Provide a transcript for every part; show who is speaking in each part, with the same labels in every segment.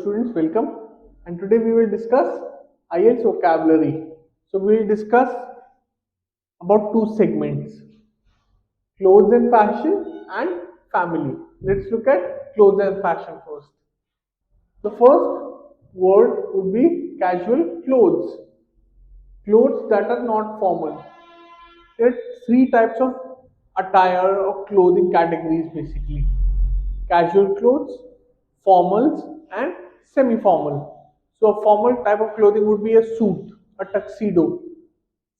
Speaker 1: students, welcome. And today we will discuss IELTS vocabulary. So we will discuss about two segments: clothes and fashion and family. Let's look at clothes and fashion first. The first word would be casual clothes. Clothes that are not formal. There are three types of attire or clothing categories basically: casual clothes, formals, and semi formal. So, a formal type of clothing would be a suit, a tuxedo.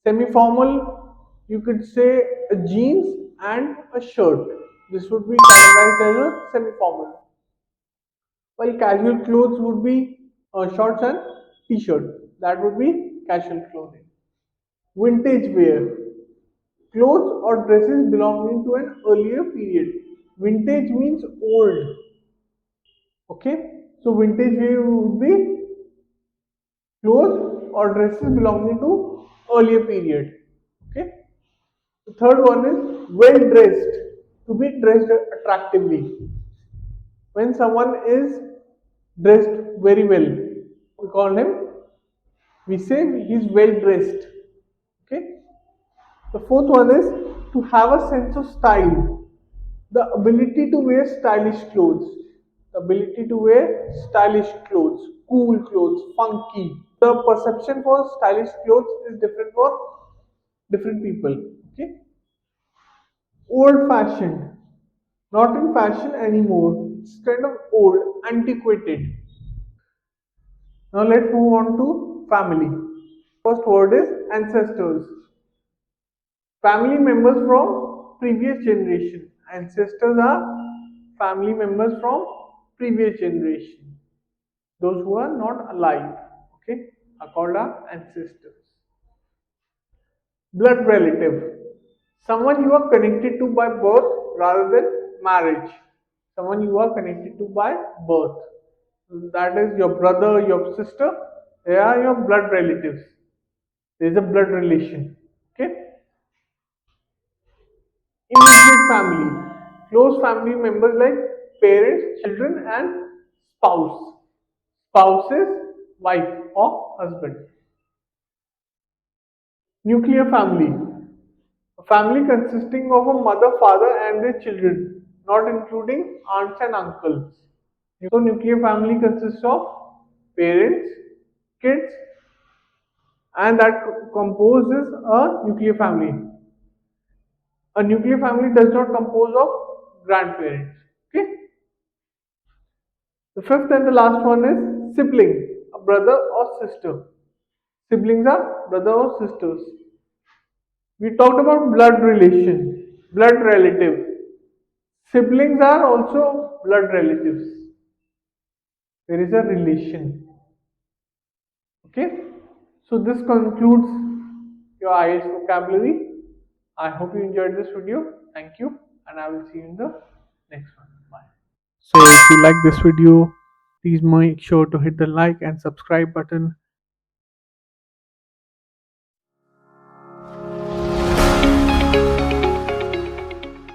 Speaker 1: Semi formal, you could say a jeans and a shirt. This would be categorized as a semi formal. While casual clothes would be shorts and t shirt. That would be casual clothing. Vintage wear, clothes or dresses belonging to an earlier period. Vintage means old. Okay, so vintage wear would be clothes or dresses belonging to earlier period. Okay, the third one is well dressed, to be dressed attractively. When someone is dressed very well, we call him, we say he is well dressed. Okay, the fourth one is to have a sense of style, the ability to wear stylish clothes, the ability to wear stylish clothes, cool clothes, funky. The perception for stylish clothes is different for different people. Okay, old fashioned, not in fashion anymore. It's kind of old, antiquated. Now let's move on to family. First word is ancestors. Family members from previous generation. Ancestors are family members from previous generation. Those who are not alive, okay, are called our ancestors. Blood relative. Someone you are connected to by birth rather than marriage. Someone you are connected to by birth. That is your brother, your sister. They are your blood relatives. There is a blood relation. Okay. Immediate family, close family members like parents, children, and spouse. Spouses, wife or husband. Nuclear family, a family consisting of a mother, father, and their children, not including aunts and uncles. So, nuclear family consists of parents, kids, and that composes a nuclear family. A nuclear family does not compose of grandparents. Okay. The fifth and the last one is sibling, a brother or sister. Siblings are brother or sisters. We talked about blood relation, blood relative. Siblings are also blood relatives. There is a relation. Okay? So this concludes your IELTS vocabulary. I hope you enjoyed this video. Thank you, and I will see you in the next one. Bye. So if you like this video, please make sure to hit the like and subscribe button